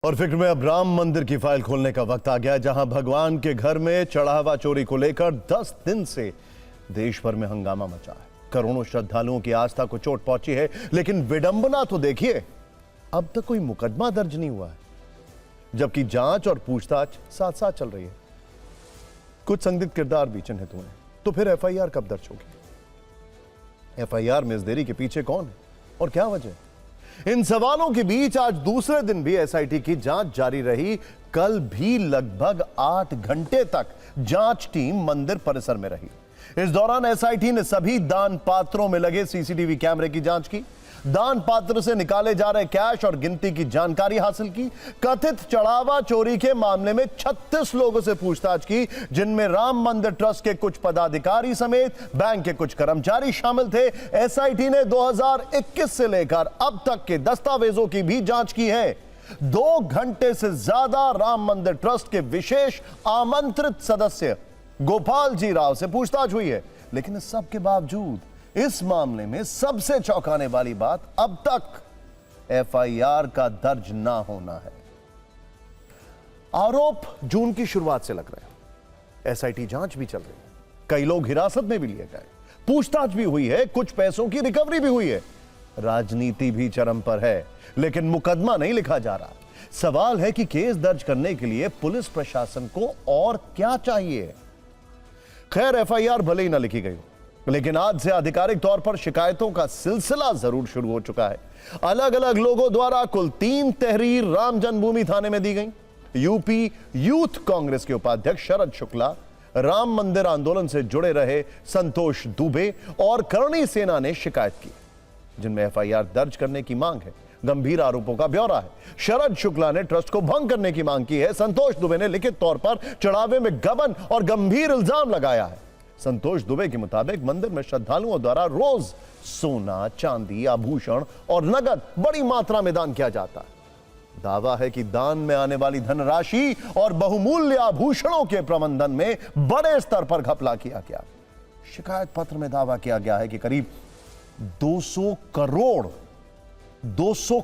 और फिक्र में अब राम मंदिर की फाइल खोलने का वक्त आ गया, जहां भगवान के घर में चढ़ावा चोरी को लेकर 10 दिन से देश भर में हंगामा मचा है। करोड़ों श्रद्धालुओं की आस्था को चोट पहुंची है, लेकिन विडंबना तो देखिए, अब तक कोई मुकदमा दर्ज नहीं हुआ है, जबकि जांच और पूछताछ साथ साथ चल रही है। कुछ संदिग्ध किरदार भी चिन्हित हुए हैं, तो फिर एफआईआर कब दर्ज होगी? एफआईआर में इस देरी के पीछे कौन है और क्या वजह? इन सवालों के बीच आज दूसरे दिन भी एसआईटी की जांच जारी रही। कल भी लगभग 8 घंटे तक जांच टीम मंदिर परिसर में रही। इस दौरान एसआईटी ने सभी दान पात्रों में लगे सीसीटीवी कैमरे की जांच की, दान पात्र से निकाले जा रहे कैश और गिनती की जानकारी हासिल की, कथित चढ़ावा चोरी के मामले में 36 लोगों से पूछताछ की, जिनमें राम मंदिर ट्रस्ट के कुछ पदाधिकारी समेत बैंक के कुछ कर्मचारी शामिल थे। एसआईटी ने 2021 से लेकर अब तक के दस्तावेजों की भी जांच की है। 2 घंटे से ज्यादा राम मंदिर ट्रस्ट के विशेष आमंत्रित सदस्य गोपाल जी राव से पूछताछ हुई है, लेकिन इस सब के बावजूद इस मामले में सबसे चौंकाने वाली बात अब तक एफआईआर का दर्ज ना होना है। आरोप जून की शुरुआत से लग रहे हैं, एसआईटी जांच भी चल रही है, कई लोग हिरासत में भी लिए गए, पूछताछ भी हुई है, कुछ पैसों की रिकवरी भी हुई है, राजनीति भी चरम पर है, लेकिन मुकदमा नहीं लिखा जा रहा। सवाल है कि केस दर्ज करने के लिए पुलिस प्रशासन को और क्या चाहिए? खैर, एफआईआर भले ही ना लिखी गई, लेकिन आज से आधिकारिक तौर पर शिकायतों का सिलसिला जरूर शुरू हो चुका है। अलग अलग लोगों द्वारा कुल 3 तहरीर राम जन्मभूमि थाने में दी गई। यूपी यूथ कांग्रेस के उपाध्यक्ष शरद शुक्ला, राम मंदिर आंदोलन से जुड़े रहे संतोष दुबे और करणी सेना ने शिकायत की, जिनमें एफआईआर दर्ज करने की मांग है। गंभीर आरोपों का ब्यौरा है। शरद शुक्ला ने ट्रस्ट को भंग करने की मांग की है। संतोष दुबे ने लिखित तौर पर चढ़ावे में गबन और गंभीर इल्जाम लगाया है। संतोष दुबे के मुताबिक मंदिर में श्रद्धालुओं द्वारा रोज सोना, चांदी, आभूषण और नगद बड़ी मात्रा में दान किया जाता है। दावा है कि दान में आने वाली धनराशि और बहुमूल्य आभूषणों के प्रबंधन में बड़े स्तर पर घपला किया गया। शिकायत पत्र में दावा किया गया है कि करीब 200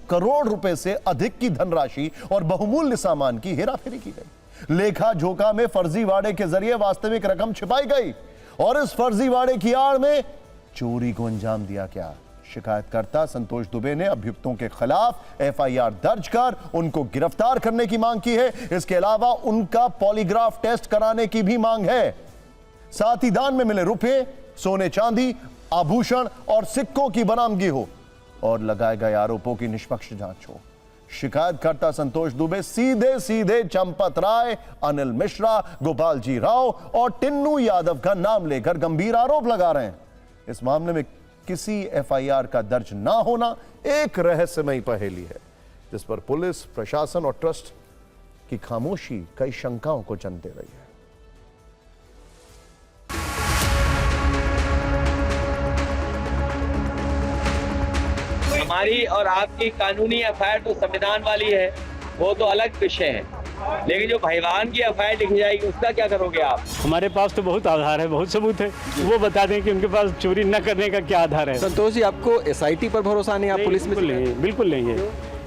करोड़ रुपए से अधिक की धनराशि और बहुमूल्य सामान की हेराफेरी की गई। लेखा जोखा में फर्जीवाड़े के जरिए वास्तविक रकम छिपाई गई और इस फर्जीवाड़े की आड़ में चोरी को अंजाम दिया गया। शिकायतकर्ता संतोष दुबे ने अभियुक्तों के खिलाफ एफआईआर दर्ज कर उनको गिरफ्तार करने की मांग की है। इसके अलावा उनका पॉलीग्राफ टेस्ट कराने की भी मांग है। साथ ही दान में मिले रुपए, सोने, चांदी, आभूषण और सिक्कों की बरामदगी हो और लगाए गए आरोपों की निष्पक्ष जांच हो। शिकायतकर्ता संतोष दुबे सीधे चंपत राय, अनिल मिश्रा, गोपाल जी राव और टिन्नू यादव का नाम लेकर गंभीर आरोप लगा रहे हैं। इस मामले में किसी एफआईआर का दर्ज ना होना एक रहस्यमयी पहेली है, जिस पर पुलिस प्रशासन और ट्रस्ट की खामोशी कई शंकाओं को जन्म दे रही है। हमारी और आपकी कानूनी एफआईआर तो संविधान वाली है, वो तो अलग विषय है, लेकिन जो भाईवान की एफआईआर लिखी जाएगी उसका क्या करोगे आप? हमारे पास तो बहुत आधार है, बहुत सबूत है। वो बता दें कि उनके पास चोरी न करने का क्या आधार है। संतोष जी, आपको एसआईटी पर भरोसा नहीं? आप पुलिस में? बिल्कुल नहीं है।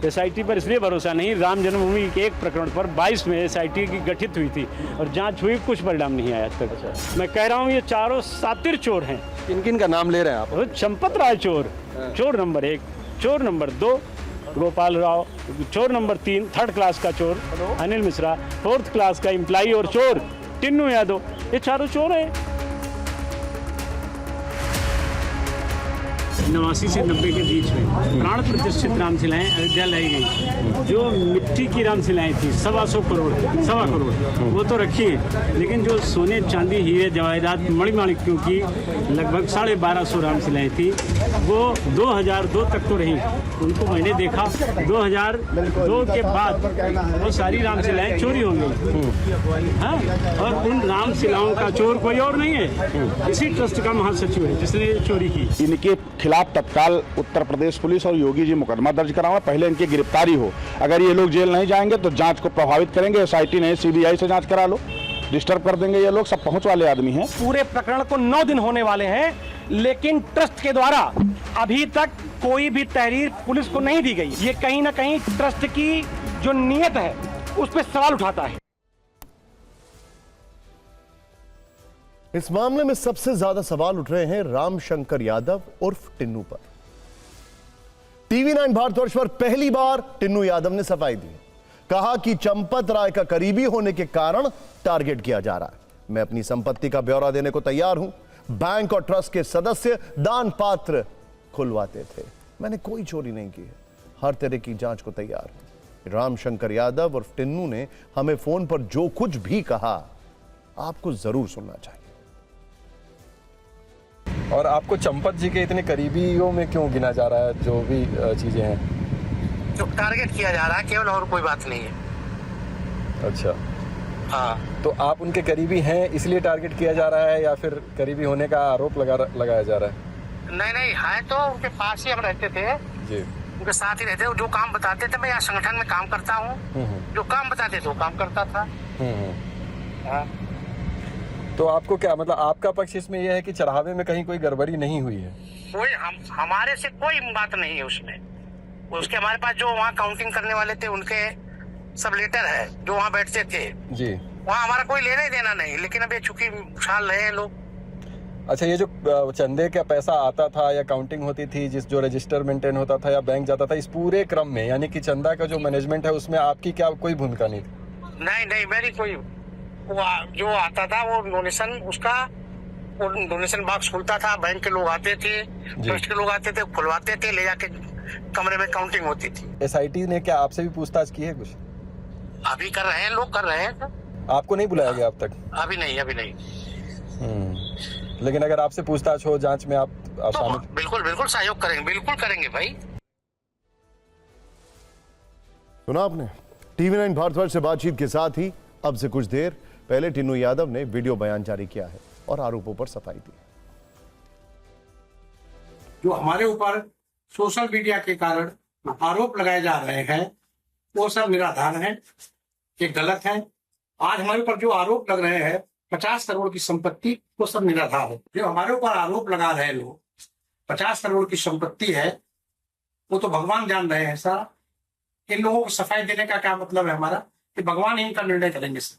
एसआईटी पर इसलिए भरोसा नहीं, राम जन्मभूमि के एक प्रकरण पर 22 में एसआईटी की गठित हुई थी और जांच हुई, कुछ परिणाम नहीं आया तक। मैं कह रहा हूँ ये चारों सातिर चोर हैं। किन किन का नाम ले रहे हैं आप? चंपत राय चोर, चोर नंबर 1, चोर नंबर 2 गोपाल राव, चोर नंबर 3 थर्ड क्लास का चोर अनिल मिश्रा, 4th क्लास का एम्प्लाई और चोर टिन्नू यादव, ये चारों चोर हैं। 89 से 90 के बीच में प्राण प्रतिष्ठित रामशिलाएं अयोध्या लाई गई। जो मिट्टी की रामशिलाएं थी 125 करोड़, वो तो रखी है, लेकिन जो सोने, चांदी, हीरे, जवाहरात, मणिमाणिक्यों की लगभग 1250 रामशिलाएं थी, वो 2002 तक तो रही। उनको मैंने देखा 2002 के बाद वो सारी रामशिलाएं चोरी हो गई। हाँ, और उन रामशिलाओं का चोर कोई और नहीं है, इसी ट्रस्ट का महासचिव है जिसने चोरी की। इनके खिलाफ तत्काल उत्तर प्रदेश पुलिस और योगी जी मुकदमा दर्ज करावा, पहले इनकी गिरफ्तारी हो। अगर ये लोग जेल नहीं जाएंगे तो जांच को प्रभावित करेंगे। एसआईटी नहीं, सीबीआई से जांच करा लो, डिस्टर्ब कर देंगे। ये लोग सब पहुंच वाले आदमी हैं। पूरे प्रकरण को 9 दिन होने वाले हैं, लेकिन ट्रस्ट के द्वारा अभी तक कोई भी तहरीर पुलिस को नहीं दी गई। ये कहीं ना कहीं ट्रस्ट की जो नीयत है उस पर सवाल उठाता है। इस मामले में सबसे ज्यादा सवाल उठ रहे हैं रामशंकर यादव उर्फ टिन्नू पर। टीवी 9 भारतवर्ष पर पहली बार टिन्नू यादव ने सफाई दी, कहा कि चंपत राय का करीबी होने के कारण टारगेट किया जा रहा है। मैं अपनी संपत्ति का ब्यौरा देने को तैयार हूं। बैंक और ट्रस्ट के सदस्य दान पात्र खुलवाते थे, मैंने कोई चोरी नहीं की है, हर तरह की जांच को तैयार हूं। रामशंकर यादव और टिन्नू ने हमें फोन पर जो कुछ भी कहा आपको जरूर सुनना चाहिए। और आपको चंपत जी के इतने करीबियों में क्यों गिना जा रहा है, जो भी चीजें हैं? जो टारगेट किया जा रहा है केवल, और कोई बात नहीं है। अच्छा, हाँ, तो आप उनके करीबी हैं इसलिए टारगेट किया जा रहा है या फिर करीबी होने का आरोप लगाया जा रहा है? नहीं है तो उनके पास ही हम रहते थे जी, उनके साथ ही रहते थे। जो काम बताते थे, मैं यहाँ संगठन में काम करता हूँ, जो काम बताते थे वो काम करता था। हाँ। तो आपको क्या मतलब, आपका पक्ष इसमें यह है कि चढ़ावे में कहीं कोई गड़बड़ी नहीं हुई है? कोई हमारे से कोई बात नहीं है उसमें। उसके हमारे पास जो वहाँ काउंटिंग करने वाले थे उनके सब लेटर है, जो वहाँ बैठते थे जी, वहाँ हमारा कोई लेना ही देना नहीं। लेकिन अब ये चूंकि उछाल रहे हैं लोग। अच्छा, ये जो चंदे का पैसा आता था या काउंटिंग होती थी, जो रजिस्टर मेंटेन होता था या बैंक जाता था, इस पूरे क्रम में यानी कि चंदा का जो मैनेजमेंट है उसमें आपकी क्या कोई भूमिका नहीं थी? नहीं, मेरी कोई, वो जो आता था वो डोनेशन, उसका वो डोनेशन बॉक्स खुलता था, बैंक के लोग आते थे, ट्रस्ट के लोग आते थे, खुलवाते थे, ले जाके कमरे में काउंटिंग होती थी। एसआईटी ने क्या आपसे भी पूछताछ की है कुछ? अभी कर रहे हैं, लोग कर रहे हैं। आपको नहीं बुलाया गया अब तक? अभी नहीं। लेकिन अगर आपसे पूछताछ हो, जांच में आप तो शामिल? बिल्कुल सहयोग करेंगे, बिल्कुल करेंगे भाई। सुना आपने टीवी 9 भारतवर्ष से बातचीत के साथ ही अब से कुछ देर पहले टिन्नू यादव ने वीडियो बयान जारी किया है और आरोपों पर सफाई दी है। जो हमारे ऊपर सोशल मीडिया के कारण आरोप लगाए जा रहे हैं वो सब निराधार है, ये गलत है। आज हमारे ऊपर जो आरोप लग रहे हैं 50 करोड़ की संपत्ति, वो सब निराधार है। जो हमारे ऊपर आरोप लगा रहे हैं लोग 50 करोड़ की संपत्ति है, वो तो भगवान जान रहे हैं सर। इन लोगों को सफाई देने का क्या मतलब है हमारा, कि भगवान इनका निर्णय करेंगे सर।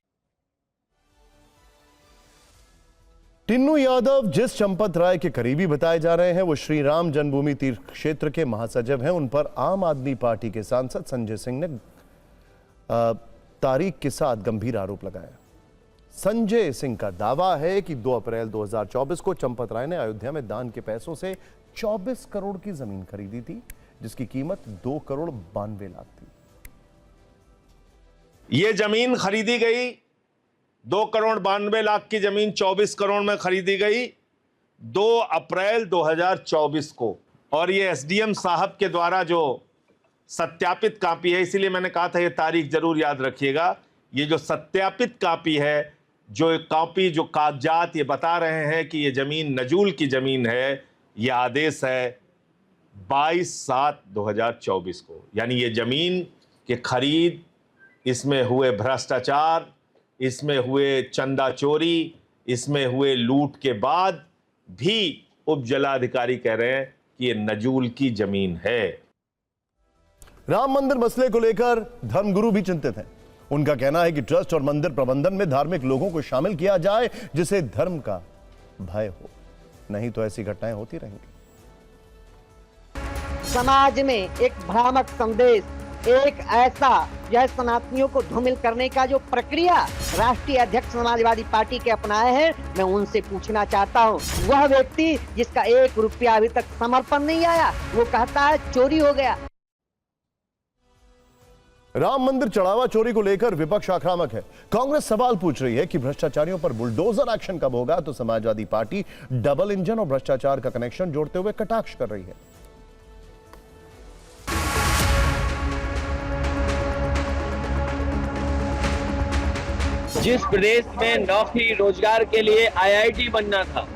टिन्नू यादव जिस चंपत राय के करीबी बताए जा रहे हैं वो श्री राम जन्मभूमि तीर्थ क्षेत्र के महासचिव हैं। उन पर आम आदमी पार्टी के सांसद संजय सिंह ने तारीख के साथ गंभीर आरोप लगाया। संजय सिंह का दावा है कि 2 अप्रैल 2024 को चंपत राय ने अयोध्या में दान के पैसों से 24 करोड़ की जमीन खरीदी थी, जिसकी कीमत 2 करोड़ 92 लाख थी। ये जमीन खरीदी गई 2 करोड़ 92 लाख की जमीन 24 करोड़ में खरीदी गई 2 अप्रैल 2024 को। और ये एसडीएम साहब के द्वारा जो सत्यापित कॉपी है, इसीलिए मैंने कहा था ये तारीख जरूर याद रखिएगा। ये जो सत्यापित कॉपी है, जो कागजात ये बता रहे हैं कि ये जमीन नजूल की जमीन है, ये आदेश है 22/7/2024 को। यानी ये जमीन के खरीद, इसमें हुए भ्रष्टाचार, इसमें हुए चंदा चोरी, इसमें हुए लूट के बाद भी उप जिलाधिकारी कह रहे हैं कि ये नजूल की जमीन है। राम मंदिर मसले को लेकर धर्मगुरु भी चिंतित हैं। उनका कहना है कि ट्रस्ट और मंदिर प्रबंधन में धार्मिक लोगों को शामिल किया जाए जिसे धर्म का भय हो, नहीं तो ऐसी घटनाएं होती रहेंगी। समाज में एक भ्रामक संदेश, एक ऐसा यह सनातनियों को धूमिल करने का जो प्रक्रिया राष्ट्रीय अध्यक्ष समाजवादी पार्टी के अपनाए हैं, मैं उनसे पूछना चाहता हूं, वह व्यक्ति जिसका 1 रुपया अभी तक समर्पण नहीं आया, वो कहता है चोरी हो गया। राम मंदिर चढ़ावा चोरी को लेकर विपक्ष आक्रामक है। कांग्रेस सवाल पूछ रही है कि भ्रष्टाचारियों पर बुलडोजर एक्शन कब होगा, तो समाजवादी पार्टी डबल इंजन और भ्रष्टाचार का कनेक्शन जोड़ते हुए कटाक्ष कर रही है। जिस प्रदेश में नौकरी रोजगार के लिए आईआईटी बनना था,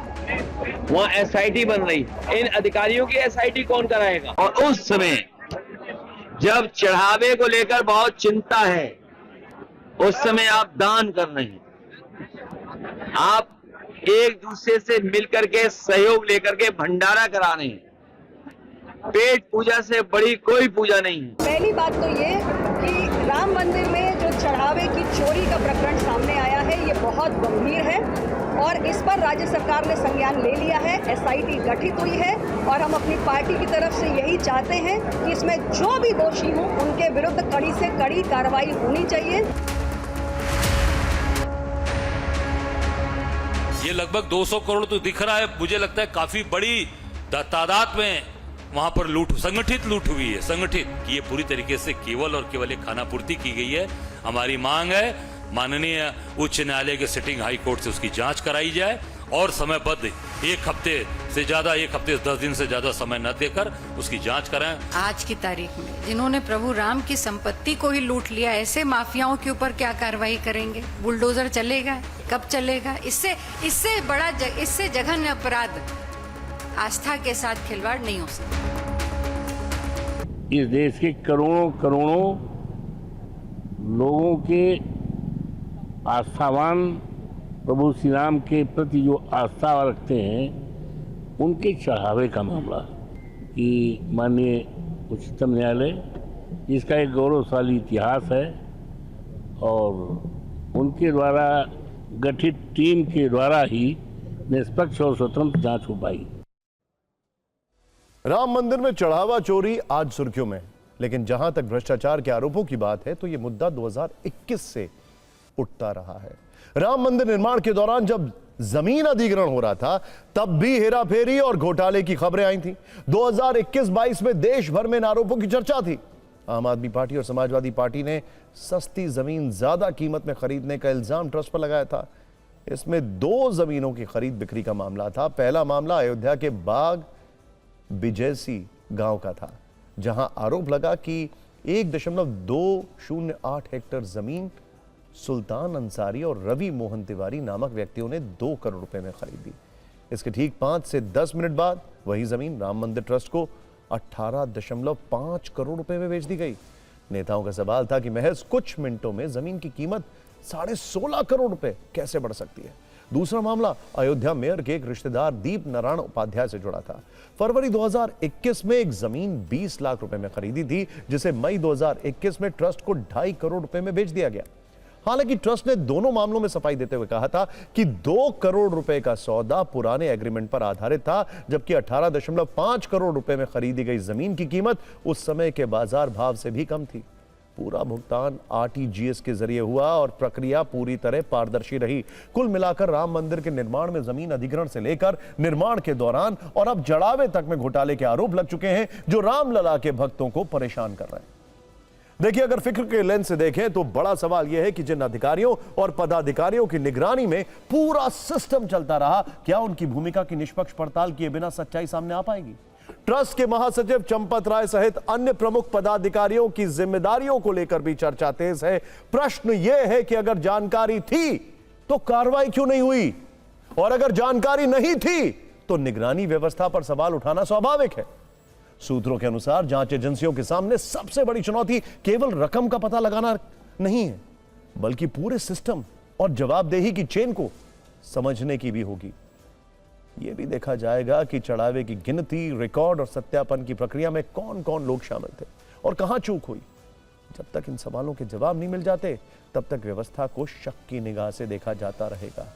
वहाँ एसआईटी बन रही है। इन अधिकारियों की एसआईटी कौन कराएगा? और उस समय जब चढ़ावे को लेकर बहुत चिंता है, उस समय आप दान कर रहे हैं, आप एक दूसरे से मिलकर के सहयोग लेकर के भंडारा करा रहे हैं। पेट पूजा से बड़ी कोई पूजा नहीं है। पहली बात तो ये कि राम मंदिर में जो चढ़ावे की चोरी का प्रकरण सामने आया है ये बहुत गंभीर है और इस पर राज्य सरकार ने संज्ञान ले लिया है। एसआईटी गठित हुई है और हम अपनी पार्टी की तरफ से यही चाहते हैं कि इसमें जो भी दोषी हों उनके विरुद्ध कड़ी से कड़ी कार्रवाई होनी चाहिए। ये लगभग 200 करोड़ तो दिख रहा है, मुझे लगता है काफी बड़ी तादाद में वहां पर संगठित लूट हुई है। संगठित कि ये पूरी तरीके से केवल और केवल एक खानापूर्ति की गई है। हमारी मांग है माननीय उच्च न्यायालय के सिटिंग हाई कोर्ट से उसकी जांच कराई जाए और समयबद्ध 1 हफ्ते से ज्यादा 1 हफ्ते 10 दिन से ज्यादा समय न देकर उसकी जांच कराएं। आज की तारीख में जिन्होंने प्रभु राम की संपत्ति को ही लूट लिया, ऐसे माफियाओं के ऊपर क्या कार्रवाई करेंगे? बुलडोजर चलेगा? कब चलेगा? इससे जघन्य अपराध आस्था के साथ खिलवाड़ नहीं हो सकता। इस देश के करोड़ों लोगों के आस्थावान प्रभु श्री राम के प्रति जो आस्था रखते हैं उनके चढ़ावे का मामला कि माननीय उच्चतम न्यायालय जिसका एक गौरवशाली इतिहास है और उनके द्वारा गठित टीम के द्वारा ही निष्पक्ष और स्वतंत्र जांच हो पाई। राम मंदिर में चढ़ावा चोरी आज सुर्खियों में, लेकिन जहां तक भ्रष्टाचार के आरोपों की बात है तो यह मुद्दा 2021 से उठता रहा है। राम मंदिर निर्माण के दौरान जब जमीन अधिग्रहण हो रहा था तब भी हेराफेरी और घोटाले की खबरें आई थी। 2021-22 में देश भर में इन आरोपों की चर्चा थी। आम आदमी पार्टी और समाजवादी पार्टी ने सस्ती जमीन ज्यादा कीमत में खरीदने का इल्जाम ट्रस्ट पर लगाया था। इसमें 2 जमीनों की खरीद बिक्री का मामला था। पहला मामला अयोध्या के बाग बिजैसी गांव का था, जहां आरोप लगा कि 1.208 हेक्टेयर जमीन सुल्तान अंसारी और रवि मोहन तिवारी नामक व्यक्तियों ने 2 करोड़ रुपए में खरीदी। इसके ठीक 5 से 10 मिनट बाद वही जमीन राम मंदिर ट्रस्ट को 18.5 करोड़ रुपए में बेच दी गई। नेताओं का सवाल था कि महज कुछ मिनटों में जमीन की कीमत 16.5 करोड़ रुपए कैसे बढ़ सकती है। दूसरा मामला अयोध्या मेयर के एक रिश्तेदार दीप नारायण उपाध्याय से जुड़ा था। फरवरी 2021 में एक जमीन 20 लाख रुपए में खरीदी थी, जिसे मई 2021 में ट्रस्ट को 2.5 करोड़ रुपए में बेच दिया गया। हालांकि ट्रस्ट ने दोनों मामलों में सफाई देते हुए कहा था कि 2 करोड़ रुपए का सौदा पुराने एग्रीमेंट पर आधारित था, जबकि 18.5 करोड़ रुपए में खरीदी गई जमीन की कीमत उस समय के बाजार भाव से भी कम थी। पूरा भुगतान आरटीजीएस के जरिए हुआ और प्रक्रिया पूरी तरह पारदर्शी रही। कुल मिलाकर राम मंदिर के निर्माण में जमीन अधिग्रहण से लेकर निर्माण के दौरान और अब जड़ावे तक में घोटाले के आरोप लग चुके हैं, जो रामलला के भक्तों को परेशान कर रहे हैं। देखिए, अगर फिक्र के लेंस से देखें तो बड़ा सवाल यह है कि जिन अधिकारियों और पदाधिकारियों की निगरानी में पूरा सिस्टम चलता रहा, क्या उनकी भूमिका की निष्पक्ष पड़ताल किए बिना सच्चाई सामने आ पाएगी? ट्रस्ट के महासचिव चंपत राय सहित अन्य प्रमुख पदाधिकारियों की जिम्मेदारियों को लेकर भी चर्चा तेज है। प्रश्न यह है कि अगर जानकारी थी तो कार्रवाई क्यों नहीं हुई, और अगर जानकारी नहीं थी तो निगरानी व्यवस्था पर सवाल उठाना स्वाभाविक है। सूत्रों के अनुसार जांच एजेंसियों के सामने सबसे बड़ी चुनौती केवल रकम का पता लगाना नहीं है, बल्कि पूरे सिस्टम और जवाबदेही की चेन को समझने की भी होगी। यह भी देखा जाएगा कि चढ़ावे की गिनती, रिकॉर्ड और सत्यापन की प्रक्रिया में कौन कौन लोग शामिल थे और कहां चूक हुई। जब तक इन सवालों के जवाब नहीं मिल जाते, तब तक व्यवस्था को शक की निगाह से देखा जाता रहेगा।